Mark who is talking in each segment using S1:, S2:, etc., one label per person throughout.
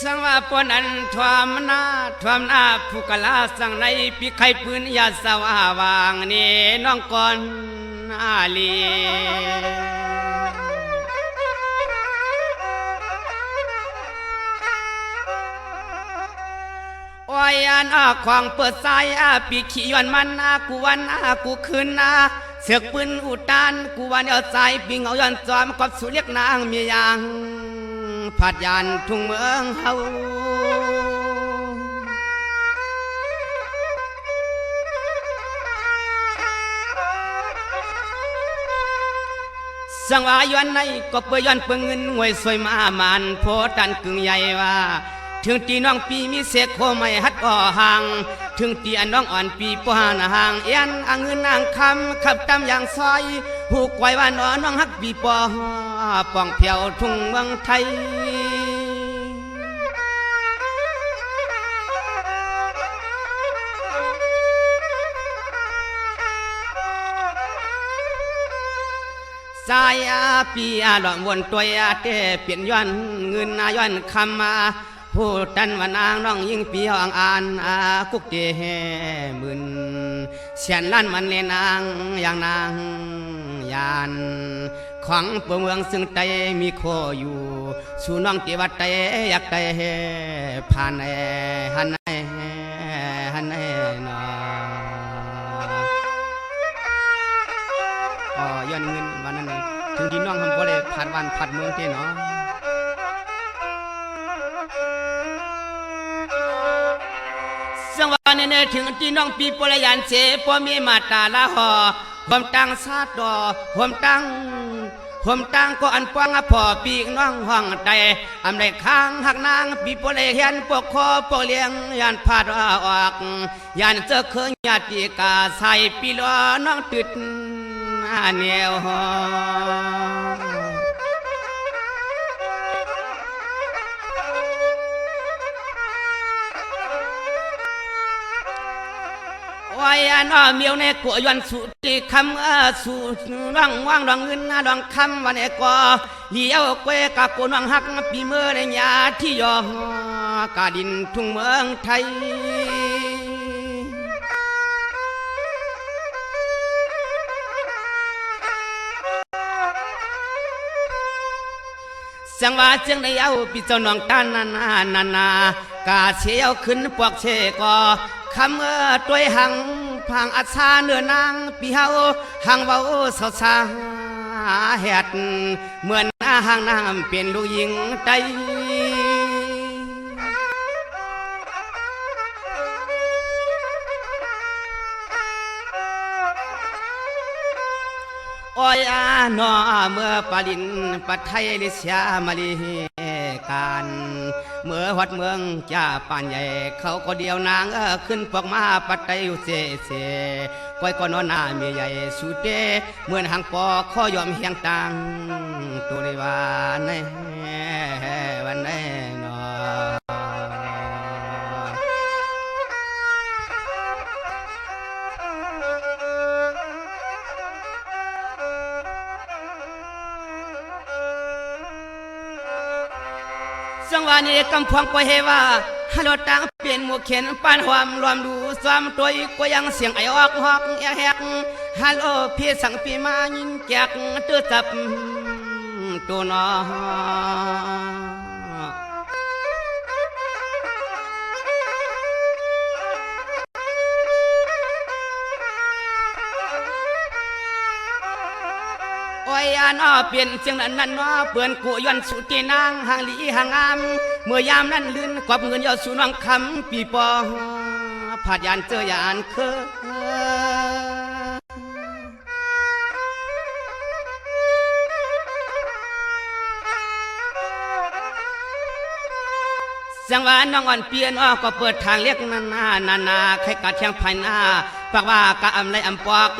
S1: สังว่าปนันทวามนาผู้กลาสังในปีไข่ปืนยาสว่าวางนี่น้องก่อนอาลีโอ้ยอันควางเปิดสายปีขี้ย้อนมันกูวันกูคืนเสือกปืนอุดตันกูวันเอาใจปีเงาย้อนจอมกับสุเรียกนางมีอย่างผัดยานทุ่งเมืองเฮาสังวาย้อนในก็เปื่ย้อนเปื่เงินงวยสวยมามันโพดันกึ่งใหญ่ว่าถึงตีน้องปีมีเสกโคไม่ฮัดก่อห่างถึงตีอันน้องอ่อนปีปหานห่างเอ็นอังเงินนางคำขับตามอย่างซอยหูกไว้ว่าน้องฮักปีปอป่องเพียวทุ่งเมืองไทยสายปีหลอมวนตัวเตเปลี่ยนย้อนเงินย้อนคำมาผู้ตันว่านางน้องยิ่งปีห้องอ่านกุกเจมื่นเสียนล้านมันเลนางอย่างนางยานของเมืองซึ่งใจมีโคอยู่สู่น้องเทวใจอยากใจผ่านหันนย้อนเงินวันนั้นถึงที่น้องทำก็เลยผ่านวันผ่านเมืองเจ้เนาะสังวันนี้ถึงที่น้องปีปรยานเสพมีมาตาละหอผมตั้งซาดอผมตั้งก็อันปวงพ่อปีกน้องห้องใจอำได้ค้างหักนางปีปรยเห็นปกคอปกเลี้ยงยันพาดออกยันเจอเคยญาติกาใส่ปีล้อน้องติดแนววายน้อเมียวในกัวยันสุติคำสู่ร่องว่างร่องเงินร่องคำวันเอกเลี้ยวเกวกับกูน้องหักปีเมื่อในยาที่ยอกาดินทุ่งเมืองไทยสังวาเจียงได้เอาปีเจ้าน้องตานากาเชียวขึ้นปวกเชกอคำตัวหังพังอัศาเนื้อนางปีเฮาหังเบาสาวแหดเหมือนหางน้ำเป็นลูกยิงใจโอ้ยนอเมื่อปาลินปัทไทยลิเสียมาลีการเมื่อวัดเมืองจ่าป่านใหญ่เขาก็เดียวนางขึ้นปอกมาปัทไทยเสก้อยก็นอนหน้าเมียใหญ่สุดเดเหมือนหางปอข้อยอมเฮียงตังตัวในวันวันไหนนอสังวานีกำพวงปเฮว่าฮัลโหลตังเปลี่ยนหมวกเข็นปานความรวมดูซ้ำตัวก็ยังเสียงไอออกฮอกแฮกฮัลโหลพี่สั่งปีมายินแจกตัวจับตัวนอโอ้ยน้อเปลี่ยนเสียงนั้นน้อเปื่อนกูย้อนสุตีนางห่างลีห่างงามเมื่อยามนั้นลื่นกอบเงินยอดสู่น้องคำปีปอผาดยานเจอยานเคสังวานน้องอ่อนเปลี่ยนก็เปิดทางเรียกนาใครกัดเทียงภายหน้าปากว่ากะอำไรอำปอก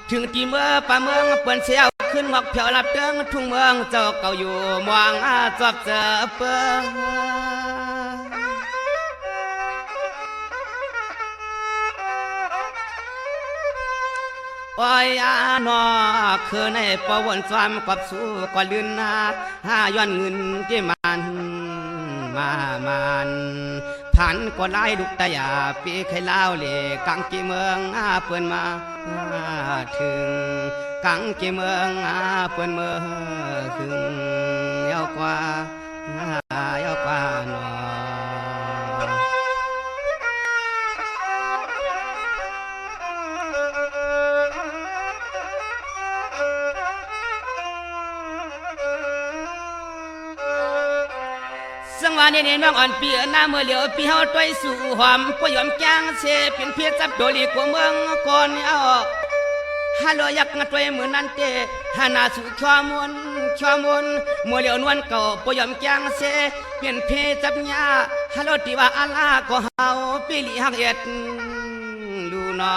S1: ถึงที่เมื่อป่าเมืองเปิ่นเสียวขึ้นหมอกเพียวรับเตืองทุ่งเมืองเจ้าเก่าอยู่มองจอบเจอเปิ้โอ้ยนอคือในประวนความกับสู้ก็ลื่นย้อนเงินที่มัน มามันผ่านก็ไล่ดุกตายาปีไข่ลาวเล่กังกีเมืองเปิ้นมาถึงกังกีเมืองเปิ้นเมืองถึงยาวกว่ายาวกว่าหนอสังวานี่น้องอ่อนปีหน้าเมื่อเหลียวปีเฮาต้วยสู่หอมก็ยอมแกงเสเป็นเพียรจับโดลีกว่าเมืองก่อนเอาฮัลโหลยักงัดไว้เหมือนนั้นเตหานาสู่ข้อมูลเมื่อเหลียวนวลเก่าก็ยอมแกงเสเป็นเพียรจับยาฮัลโหลที่ว่าอาลาก็เฮาปีลีหักเอ็ดดูน้อ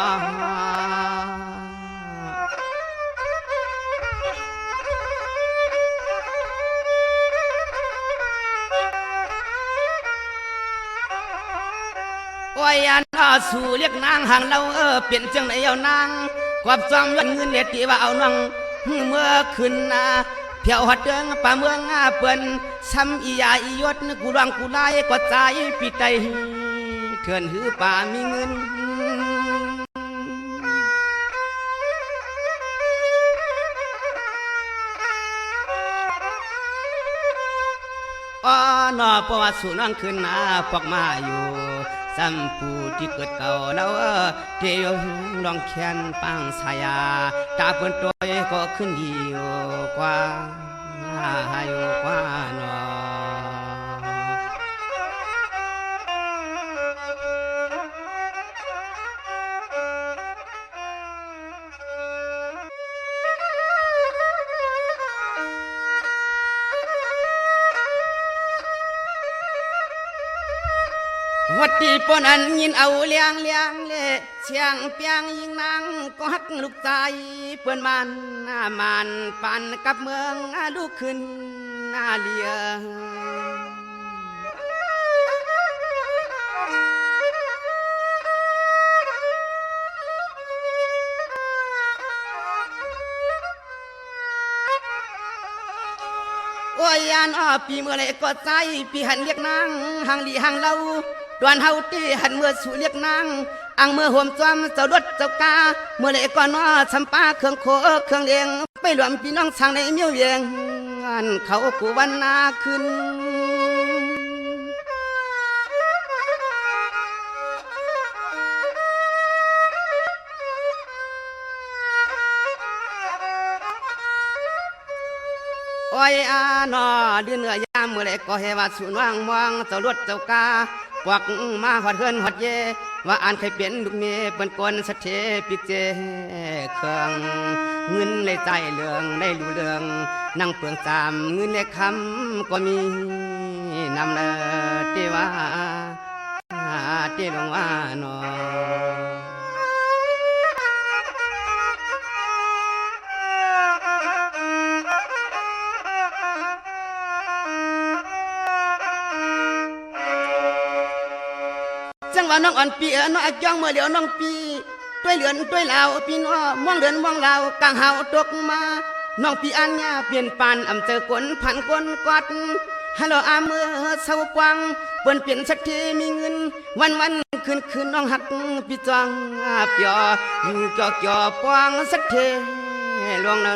S1: โอ้ยอันสู่เรียกนางห่างเราเปลี่ยนจังไหนเอานางกวบซ้อมย้อนเงินเด็ดที่ว่าเอานังเมื่อขึ้นเพียวหัดเดิงป่าเมืองเปิ้นซ้ำอียาอียศกูรังกูไล่ก็ใจปีไตเถื่อนหือป่ามีเงินอ๋อนอเพราะว่าสู่นั่งขึ้นปอกมาอยู่สัมปูที่เกิดเก่าแล้วเที่ยวลองแขนปังสายาตาเปิ้นตัวก็ขึ้นดีกว่าอยู่กว่าหนอวัดที่ปนันยินเอาเลี้ยงเสียงเปียงยิงนางก็ฮักลูกใจเปิ้นมันปันกับเมืองลูกขึ้นเลียโอ้ยอันปีเมื่อไรก็ใจปีหันเรียกนางห่างลีห่างเล่าดวนเฮาตีหันเมื่อสู่เรียกนางอังเมื่อห่มจอมเจ้ารถเจ้ากาเมื่อไรก็นอชำปาเครื่องโคเครื่องเลี้ยงไปรวมพี่น้องทางในเมียวเวียงอันเขากูวันนาขึ้นโอ้ยนอเดือนเหนือยามเมื่อไรก็เฮว่าสูนว่างมองเจ้ารถเจ้ากาปวักมาหอดเฮือนหอดเยว่าอ่านเคยเป็นลูกเมียเปิ้นกวนสะเทปิกเจเครื่องเงินในใจเรื่องได้รู้เรื่องนั่งเปลืองจามเงินในคำก็มีนำเลยที่ว่าที่ลงว่าหนอจังว่าน้องอ่อนปีน้องอักย่องเมื่อเดี๋ยวน้องปีด้วยเหลือนด้วยลาวปีน้อม่วงเหลือนม่วงลาวกลางเฮาตกมาน้องปีอันยาเปลี่ยนปานอำเจอกวนพันกวนกอดฮัลโหลอาเมื่อเศร้ากวางเปิ้นเปลี่ยนสักทีมีเงินวันคืนน้องหักปีจองเปียอยู่จ่อปวงสักทีลวงเนอ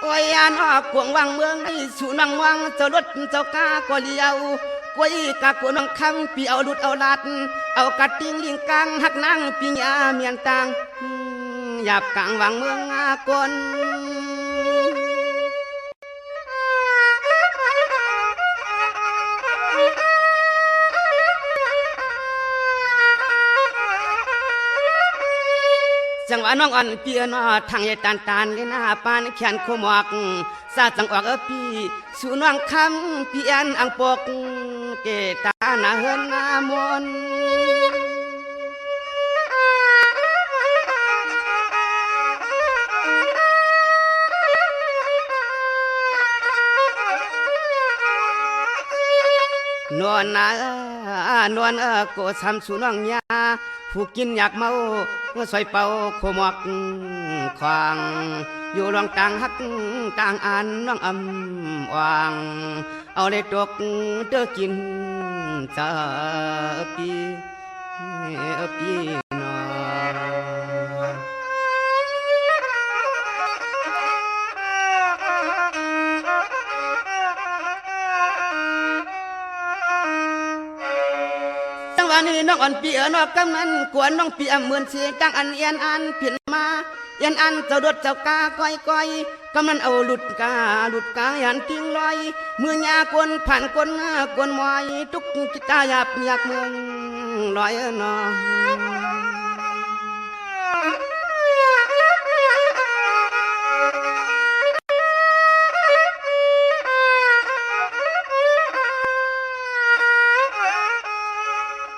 S1: โอ้ยอันกวงวังเมืองในสู่นังวังเจ้ารถเจ้ากาก็เลี้ยวกวยกากวนังคำปีเอาลุดเอาลัดเอากัดติงลิงกังหักนางปีญาเมียนตังหยาบกลางวังเมืองกนจังหวะน้องอ่อนเปียนทางยายตานเลยนะปานแขนโคหมอกซาจังออกพี่สู่น้องคำเปียนอังปกเกตาหน้าเฮินหน้ามนนวลนา นวลโกสามสูน้องยาผู้กินอยากเมาซอยเป่าโคหมอกควางอยู่รองต่างฮักต่างอันน้องวางเอาเลยตกเด้อกินจะปีนอจังหวะนี้น้องอ่อนปีนอกกำนันกวนน้องปีเหมือนเสียงจังอันเอียนอันผิดมาเอียนอันเจ้าดดเจ้ากาก้อยกำนันเอาหลุดกายันทิ้งลอยมือยากวนผ่านกวนมอยทุกจิตตาหยาบอยากเมืองลอยนอ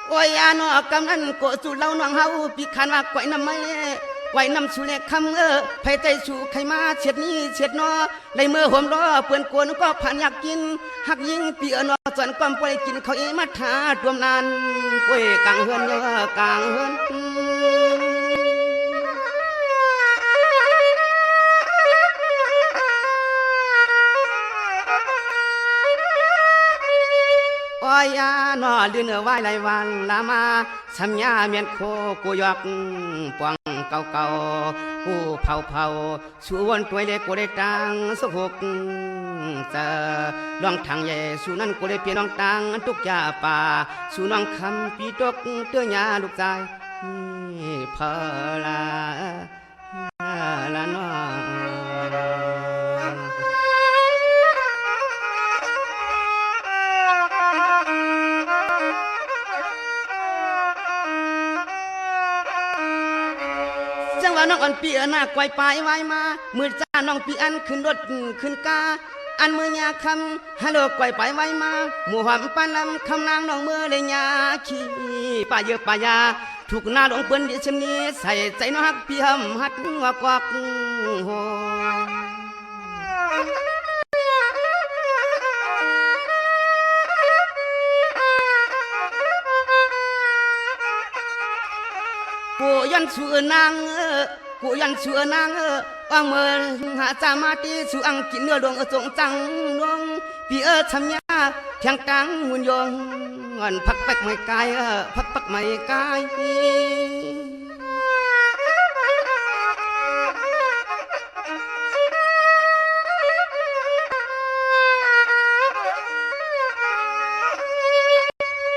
S1: โอ้ยอานอกำนันโกสู่เล่าน้องเฮาปีขันว่าก่อยน้ำไม่ไว้นำสู่เล็กคำไผใจสู่ใครมาเฉียดนี้เฉียดนอในเมื่อห่มรอเปื่อนกวนก็ผ่านอยากกินหักยิงปีนอส่วนความป่วยกินเขาเอมาทาดวมนานป่วยกลางเฮือนกลางเฮือนอ้อยยานอเดือนไว้หลายวันลามาสัญญาเมียนโคกูยอกปวงเก่ากูเผาสู่วันตัวเล็กกูได้ตังสกหกจะลองทางใหญ่สู่นั้นกูได้เปลี่ยนน้องตังทุกยาป่าสู่น้องคำปีตกเตื้อยาลูกใจเพอละน้องว่าน้องอ่อนปีหน้าไกวปลายไว้มามือจ้าน้องปีอันขึ้นรถขึ้นกาอันมือยาคำฮัลโหลไกวปลายไว้มาหมู่หอมปานลำคำนางน้องมือเลยยาขี้ป่าเยอะป่ายาถูกหน้าหลงเปิ้นดิฉันนี้ใส่ใจน้องฮักพี่หำฮัดหัวกอกโหกูยันชื่อนางกูยันชื่อนางว่าเมื่อหาจามาตีสู่อังกินเนื้อดวงจงจังดวงพี่ทำยาเพียงกลางหุ่นยงเงินพักปักไม่กายพักไม่กาย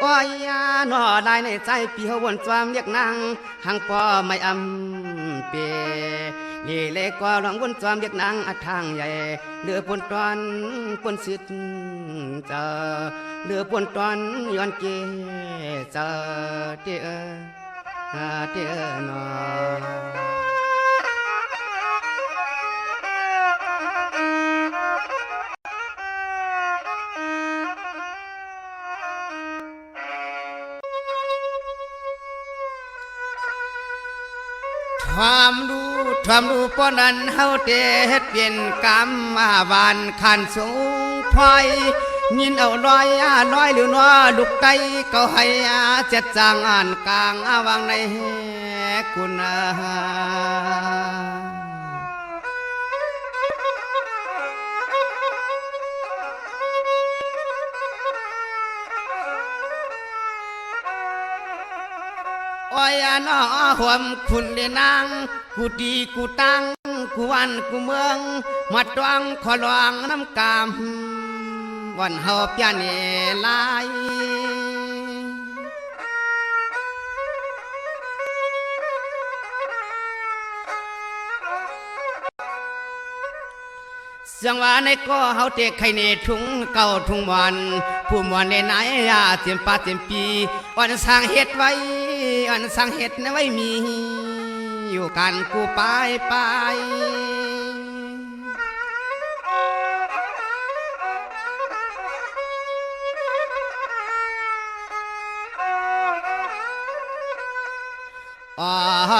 S1: อ้อยยาหน่อได้ในใจพี่เขาวนความเรียกนางหังปอไม่เปนี่เล็กกว่าหลงวนความเรียกนางทางใหญ่เหลือปนตอนปนสิทธิ์เจอเหลือปนตอนย้อนเกเจอเตี้ยหน่อความรู้ป้อนั้นเฮาเตเฮ็ดเปลี่ยนกรรมมาบานขันสูงพลอยยินเอาน้อยหรือน้อลูกไก่ก็ให้เจ็ดจางอ่านกลางวางในคุณอ้อยน้อหวมคุณได้นางกูดีกูตั้งกูวันกูเมืองมาตวังขอลวงน้ำกามวันเฮาเปียเนลายเสียงว่าในก็เฮาเตะไข่เนทุ่งเก่าทุ่งวันผู้มวนในไหนเต็มป่าเต็มปีอ่อนสร้างเฮ็ดไว้อ่อนสร้างเฮ็ดไว้มีอยู่กันกูไป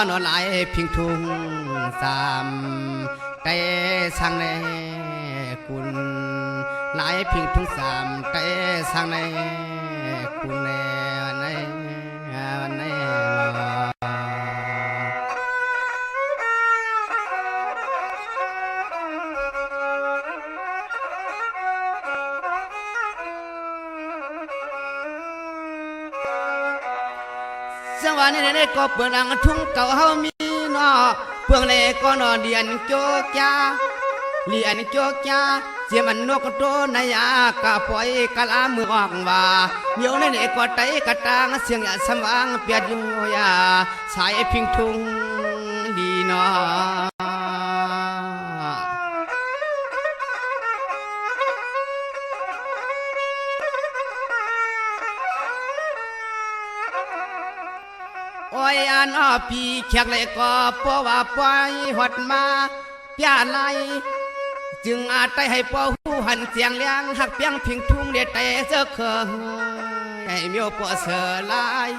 S1: นอนไหลพิงทุ่งสามแต่สังในกุลไหลพิงทุ่งสามแต่สังใน คุณแน่วันไหนวันไหนสวรรค์นี่ก็เปิดอังทุ่งเก่าเฮามีนอเพื่องเลยก็นอเดียนโจกยาเลียนโจกยาเสียมันนกโตนายากะปล่อยกะลามือออกว่าเมียวในก็ไตกะตางเสียงอย่าสว่างเปียดอยู่ยาสายพิงทุ่งดีนอโอ้ยอันพี่แขกเลยก็เพราะว่าปล่อยหดมาเปียไหลจึงอาจได้ให้ป่อหูหันเสียงเลี้ยงหักเปียงพิงทุ่งเด็ดแต่เสื้อเคยให้เมียวป่อเสือลาย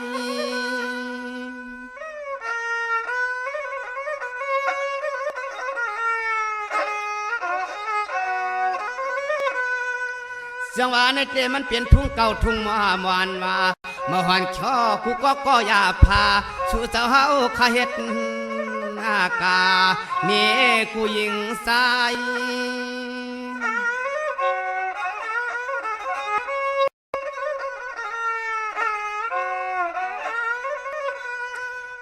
S1: จังหวะในเตมันเปลี่ยนทุ่งเก่าทุ่งมามวนว่ามาหันช่อกูก็อย่าพาสู่เจ้าเฮาขาเฮ็ดอากาเมียกูยิงสาย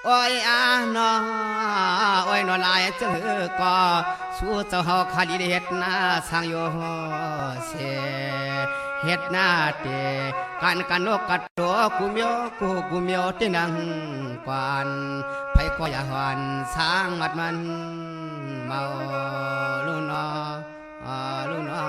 S1: โอ้ยนอโอ้ยนอลายเจอก็สู่เจ้าเฮาขาดีเฮ็ดนาสร้างโยเสเฮ็ดนาเตกันนกกัดตัวกูเมียวที่นั่งกวนไผก็อย่าหวันสร้างมัดมันเมาลูนอลูนอ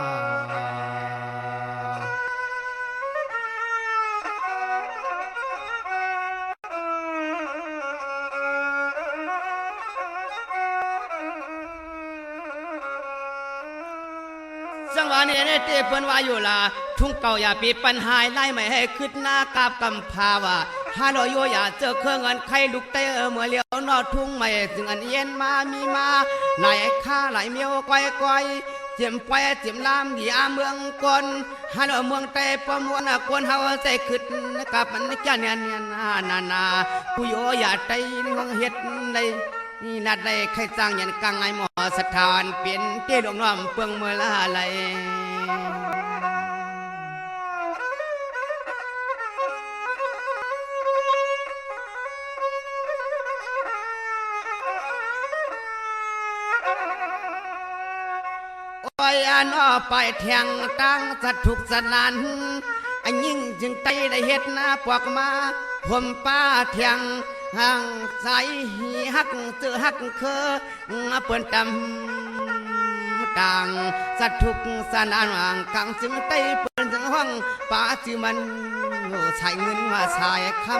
S1: จังหวะนี้เตเปิ้นว่าอยู่ล่ะทุ่งเก่าอย่าปีปัญหาไล่ไม่ให้ขึ้นหน้ากาบกำพาว่าฮาโลโยอย่าเจอเครื่องเงินใครลุกเตอเมื่อเลี้ยวนอทุ่งไม่จึงอันเย็นมามีมาไหลข้าไหลเมียวก้อยเจียมไปเจียมลามดีอาเมืองกอนฮาโลเมืองเตประมวลกวนเฮาใจขึ้นกับมันจะเนียนนาผู้โยอย่าใจเมืองเฮ็ดได้นี่นัดได้ใครจ้างยันกังไอหมอสถานเปลี่ยนเตี้ยดวงน้อมเปลืองเมื่อละไหลโอ้ยนอไปแทงตั้งสัตว์ทุกสนานอันยิ่งจึงใจได้เฮ็ดนาปวกมาผมป้าเทียงห่างใสหักเจอหักเคอเปิ้นตำต่างสัตว์ทุกสนานห่างกังจึงไตเปิ้นจึงห้องป่าจือมันใช้เงินมาใช้คำ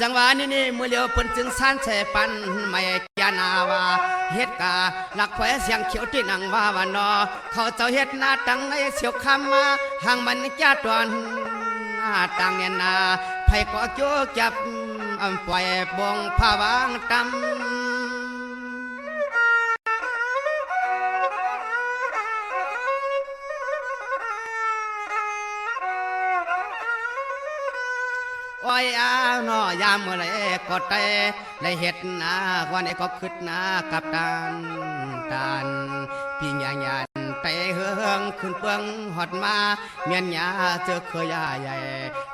S1: จังหวะนี้เมื่อเลี้ยวเปิ้นจึงสั้นแช่ปันไม่ยานาว่าเฮ็ดกาหลักแขวเสียงเขียวที่นั่งว่าวันนอเขาเจ้าเฮ็ดนาตังไอเสียวคำมาห่างมันจ้าตอนนาตังเนี่ยนาไผก็โจจับปล่อยบงผ้าวางตำโอ้ยนอยามเมื่อไรก็เตะได้เห็ดนาวันนี้ก็ขึ้นนากับตานพี่ยาเตะเฮืองขึ้นเปืองหอดมาเมียนยาเจอเคยยาใหญ่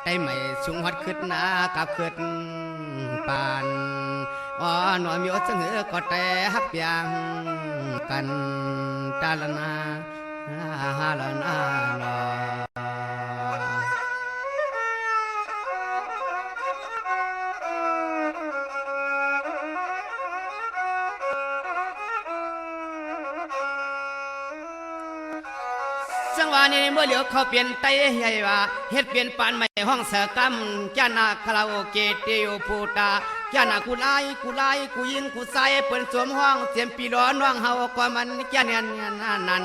S1: ได้ไม่สูงหอดขึ้นนากับขึ้นปานหน่อยมีอดเหือก็เตะฮักยังกันตาละนาฮาละนาหนอ จังหวะนี้เมื่อเหลียวเขาเปลี่ยนไตใหญ่ว่าเฮ็ดเปลี่ยนปานใหม่ห้องเสกำจานาคาราโอเกะเตียวปูตาจานากูไล่กูยิงกูใส่เปิ้นสวมห้องเสียมปีร้อนน้องเฮาก็มันจาเนียน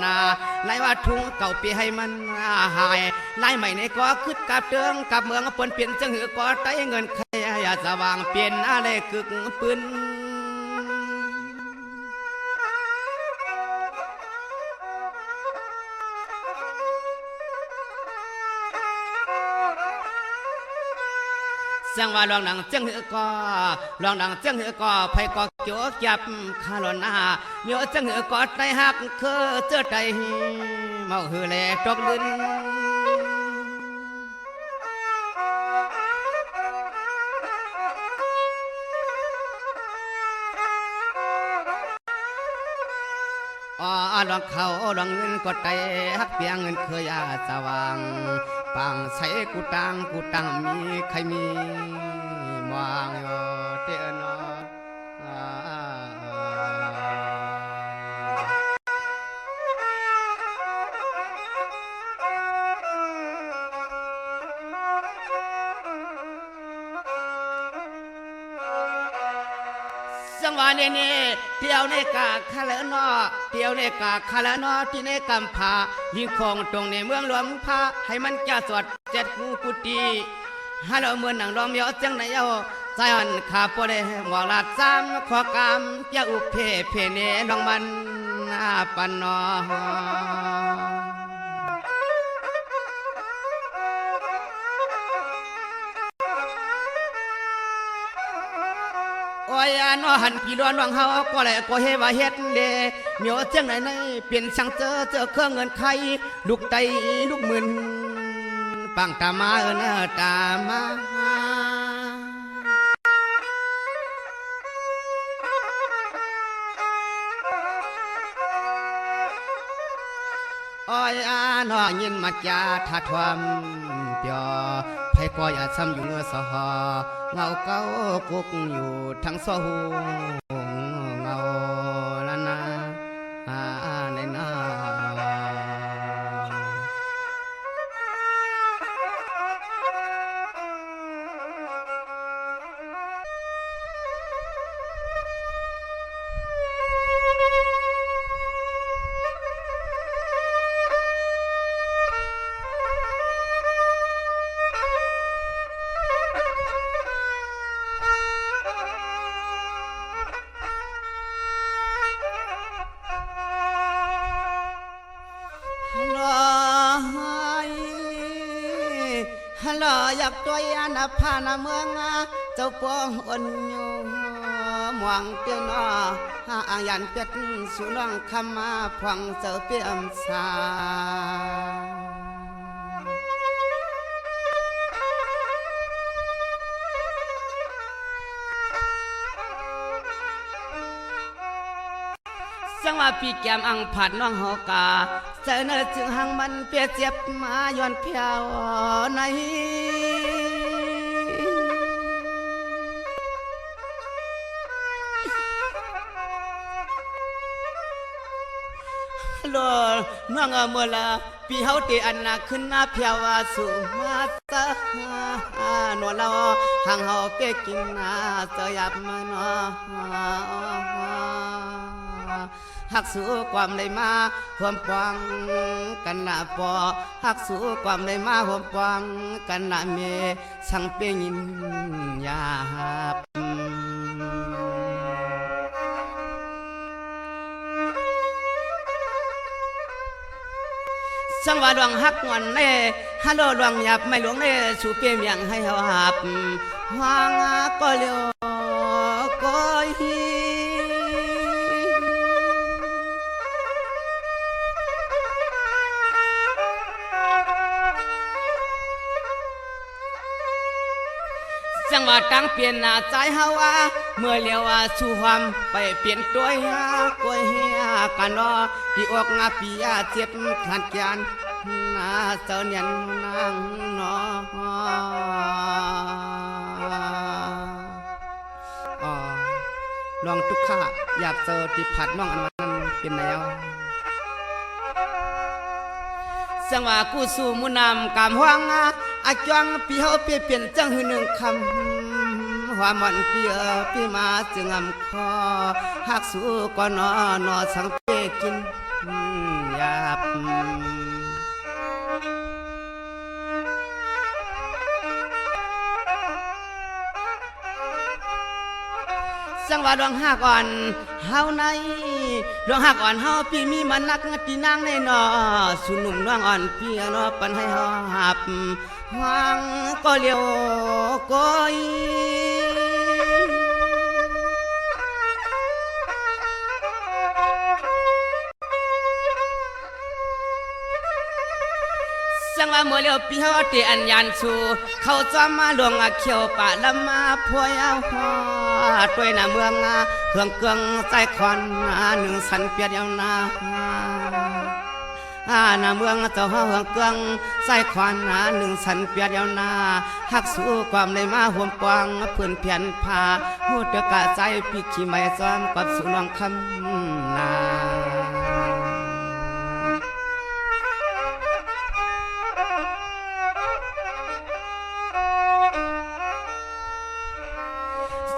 S1: นาไล่ว่าทุ่งเก่าปีให้มันหายไล่ใหม่ในก็คึดกับเตืองกับเมืองเปิ้นเปลี่ยนจังหือก็ไตเงินใครอย่าสว่างเปลี่ยนอะไรกึกปืน สังว่าลองดังเจียงหือก็ลองดังเจียงหือก็ไผก็เกี่ยวจับคาลอนาเมียวเจียงหือก็ใจหักคือเจอใจเมาหือแลตกลื่นลองเขาลองเงินก็ใจฮักเปียงเงินเคยอาสว่างปังใส่กูตังมีใครมีมองโยเตนสังวาเนเน่เที่ยวในกาคาเลนอเที่ยวในกาคาเลนอที่ในกำพายิงคงตรงในเมืองหลวงพาให้มันจะสวดเจ็ดกูกุฏิฮัลโหลเมืองหนังรอมยอจังไหนเอาใจอ่อนขาปวดหวังลาดซ้ำขอกามยาอุเพเนน้องมันปันนอโอ้ยนอหันพี่ล้วนวังเฮาก็แหละก็เฮว่าเฮ็ดเดเหมียวเจียงไหนเปลี่ยนช่างเจอเครื่องเงินไขลูกไตลูกหมื่นปังตามาตามาโอ้ยนอยินมัดยาทัดทวมเปียไผก็อย่าซ้ำอยู่เงือสหเงาเก้ากุกอยู่ทั้งสหูเงาละนาในนาฮัลโหลอยากตัวยันพานาเมืองเจ้าปองอ่อนอยู่มวงเตียนอายันเป็ดสุน้องคำมาฟังเจ้าเปียมสาสังว่าปีแก้มอังผัดน้องเฮากาเจอเนื้อจึงหังมันเปียเจ็บมาย้อนเพียวในโลน้องเมื่อละปีเฮาเตอันนาขึ้นหน้าเพียวว่าสุมาตานวลเราหังเฮาเปียกินนาเจอยับมาเนาะหักสู้ความได้มาห่วมปองกันละปอหักสู้ความได้มาห่วมปองกันละเมสังเปียยินยาบสังว่าดวงหักวันเน่ฮัลโหลดวงหยับไม่หลวงเน่สู่เปียมยังให้เฮาหับวางก็เลี้ยวก็ฮีจังว่าตั้งเปลี่ยนหน้าใจเฮาว่าเมื่อเลี้ยวว่าสู่ความไปเปลี่ยนตัวเฮียกวยเฮียกันรอที่ออกงาปียาเจ็บขัดยานนาเสนียนนางนอลองทุกข้าอยากเจอที่ผัดน้องอันนั้นเป็นแนวสังว่ากูสู่มุนำกามห้องอาจวงปีเฮาเปลี่ยนจังหือหนึ่งคำความมันเปียปีมาจึงอำคอหักสู่ก็นอสังเปกินหยาบสังว่าดวงหักอ่อนเฮาในดวงหักอ่อนเฮาปีมีมันนักตีนางในนอสุนุ่มดวงอ่อนเปียนอปันให้เฮาหับ หวังก็เลี้ยวก้อยสังว่าเมื่อเลี้ยวปีเฮาเตอันยันสู่เขาจอมมาหลวงเขียวป่าละมาพวยเอาฮอด้วยหน้าเมืองเครื่องเกลืองใจควันหนึ่งสันเปียดยาวนาหน้าเมืองเจ้าเฮาเครื่องเกลืองใจควันหนึ่งสันเปียดยาวนาหักสู้ความเลยมาห่วมปวงเพื่อนเพียนพาหูเตกะใจปีขี้ไม่ซ้อมกับสุนองคำนา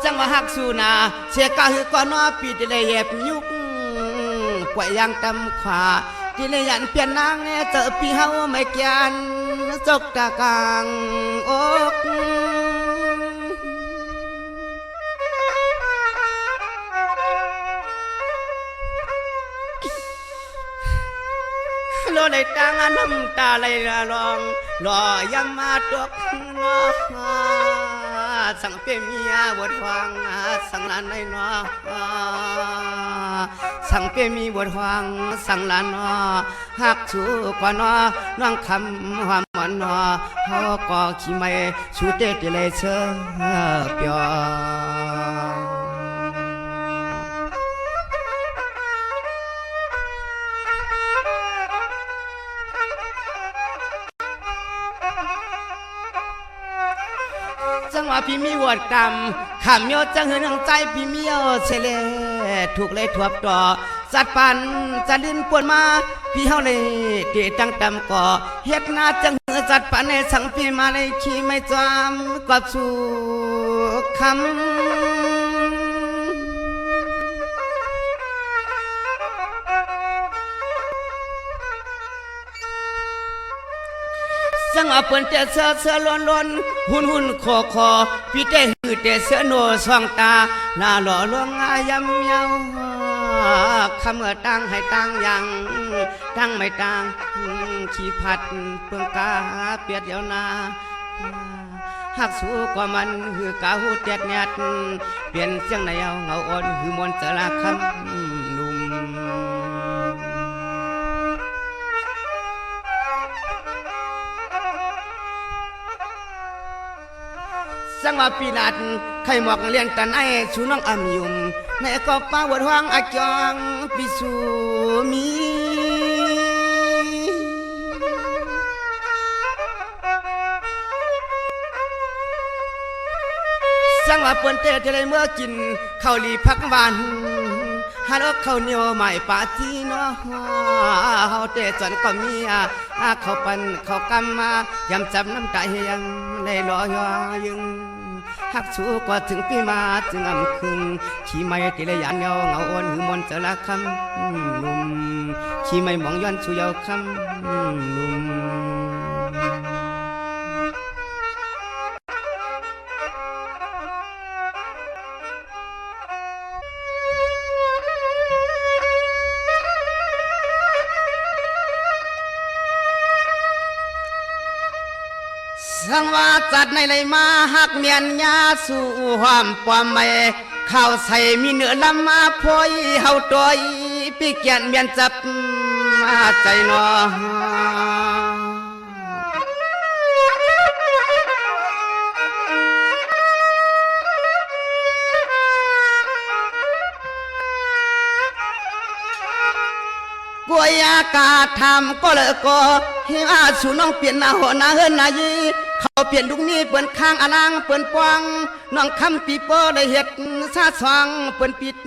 S1: จังว่าหักสูนาเสกะหือก่อนอปีที่เลยเย็บยุกป่วยยังตำขวาที่เลยยันเปลี่ยนนางเนี่ยเจอปีเฮาไม่เกียนจกตะกางอกโลได้ตางน้ำตาไหลละลองรอยำมาตกนอสังเปียมีบทฟังสังลานในนอสังเปียมีบทฟังสังลานนอหักชูกว่านอน้องคำความหวานนอเฮาก็ขี้ไม่ชูเตติเลยเชื่อเปียวจังว่าพี่มีวดกรรมขามเมียวจังหืนหังใจพี่เมียวเฉลถูกเลยทวบต่อจัดปันจะลิ้นปวดมาพี่เฮาเลยเกจังตำก่อเฮ็ดนาจังหือจัดปันในสังพี่มาเลยขี้ไม่จำกับสู่คำจังว่าเปิ้นแต่เสื้อล้นหุ่นคอพี่แต่หือแต่เสื้อโนสองตาหน้าหล่อลวงยำเยาคำตั้งให้ตั้งยังตั้งไม่ตั้งขี้ผัดเปลืองกาเปียดเดียวนาหักสู้กว่ามันหือกาหูเตียดเนียดเปลี่ยนเสียงในเอาเงาอ่อนหือมวนเจอละคำนุ่มสังว่าปีนัดไข่หมอกเลี้ยงตันไอชูน้องอำยุมในก็ป้าวัดห้างอาจองปิสูมีสังว่าเปิ้นเตะจะได้เมื่อกินข้าวหลีพักหวานฮัลโหลข้าวเหนียวใหม่ปาที่น้อเฮาเตะจนก็มีข้าวปั้นข้าวกำมายำจับน้ำตาเฮียงในรอยยึงหักชูก็ถึงปีมาจึงอำคึงขี้ไม่ติเลยยันเงาเงาอ่อนหือมนเจอละคำนุ่มขี้ไม่มองย้อนชูยาวคำนุ่มสังว่าจัดในเลยมาหักเมียนยาสู่ความปอมไม่ข้าวใส่มีเนื้อลำมาพอยเฮาตัวพี่เกียนเมียนจับมาใจนอกัวยากาทำก็เลยก็เฮียสูน้องเปลี่ยนหน้าหัวหน้าเฮินหน้ายีเขาเปลี่ยนลูกนี้เปิ่นข้างอลางเปิ่นปองน้องคำปีโป้ได้เห็ดซาสองเปิ่นปิด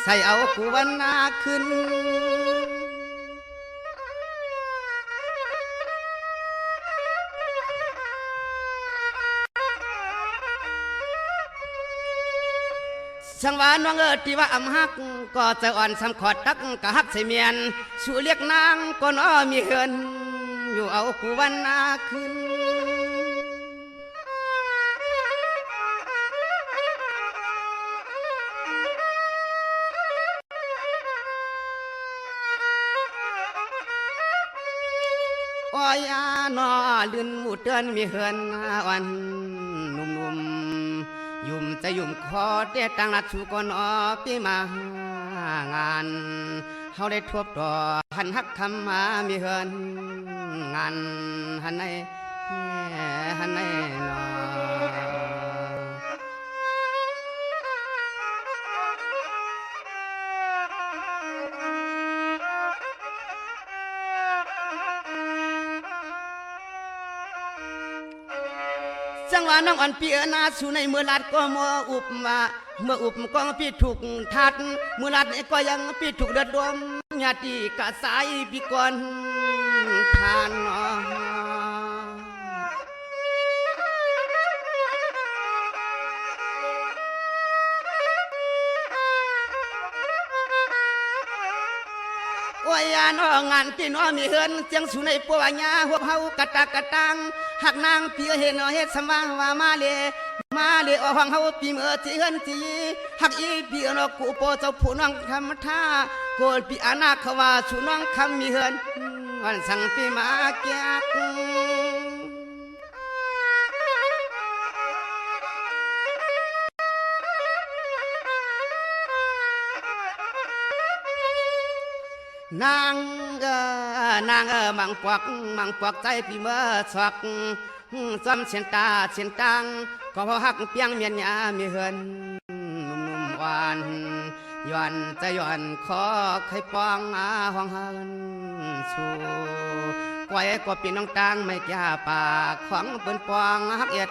S1: ใส่เอากูวันนาขึ้นสังวานน้องที่ว่าอำฮักก็จะอ่อนสำขอดตักกะฮักใส่เมียนสู่เรียกนางก็น้อมีเฮินอยู่เอากูวันนาขึ้นอ อยานอลื่นหมู่เตือนมีเฮือนวันนุ่มๆยุ่มจะยุ่มคอเตะตังนัดชูก่อนอปีมางานเฮาได้ทบต่อหันฮักคำมามีเฮือนงานหันในนอจังหวะน้องอ่อนปีนาสู่ในเมื่อลัดก็มัวอุบมาเมื่ออุบก็ปีถูกทัดเมื่อลัดก็ยังปีถูกเดือดรวมญาติกะสายปีก่อนทานโอ้ยน้องงานที่น้อมีเฮือนเสียงสู่ในปัวญาหัวเฮากะตากะตังหักนางพี่เห็นเฮ็ดสว่างว่ามาเลยอห้องเฮาปีเมื่อที่เฮือนที่หักอีพี่นอกูโปเจ้าผู้น้องธรรมท่าโกดพี่อานาคว่าสู่น้องคำมีเฮือนวันสั่งปีมาแก่นางมังปวกใจพี่เมื่อสอกซ้ำเสียนตาเสียนตังก็เพราะหักเปียงเมียนยามีเฮือนนุ่มหวานย้อนจะย้อนขอใครปองห้องเฮือนสู่ก้อยก็ปีน้องตังไม่แก่ปากของเปิ้นปองหักเอ็ด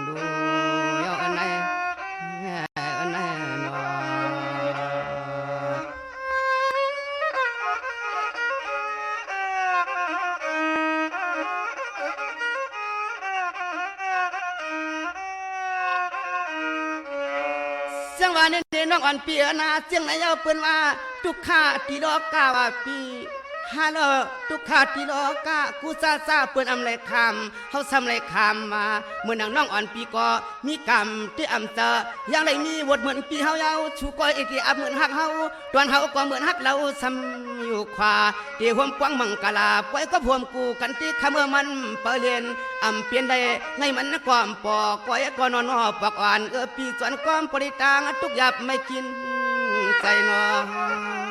S1: ดูเยาอันไหนนอจังหวะนี้น้องอ่อนปีนาเสียงไหนเอาเปิ้นว่าทุกข้าที่ดอกกาว่าปีฮัลโหลทุกข้าที่ดอกกากูซาเปิ้นอำไรคำเฮาซ้ำไรคำมาเมื่อนางน้องอ่อนปีก็มีกรรมที่อำเจอยังได้มีบทเหมือนปีเฮาเยาชูก้อยอีกที่อับเหมือนฮักเฮาตอนเฮาก็เหมือนฮักเราซ้ำอยู่ขวาที่ห่วมกว้างมังกลาปล่อยก็พวมกูกันที่คำเมื่อมันเปลี่ยนอำเปลี่ยนได้ไงมันความปอก้อยก็นอนปากอ่านปีจวนความปริตางทุกหยับไม่กินใจนอ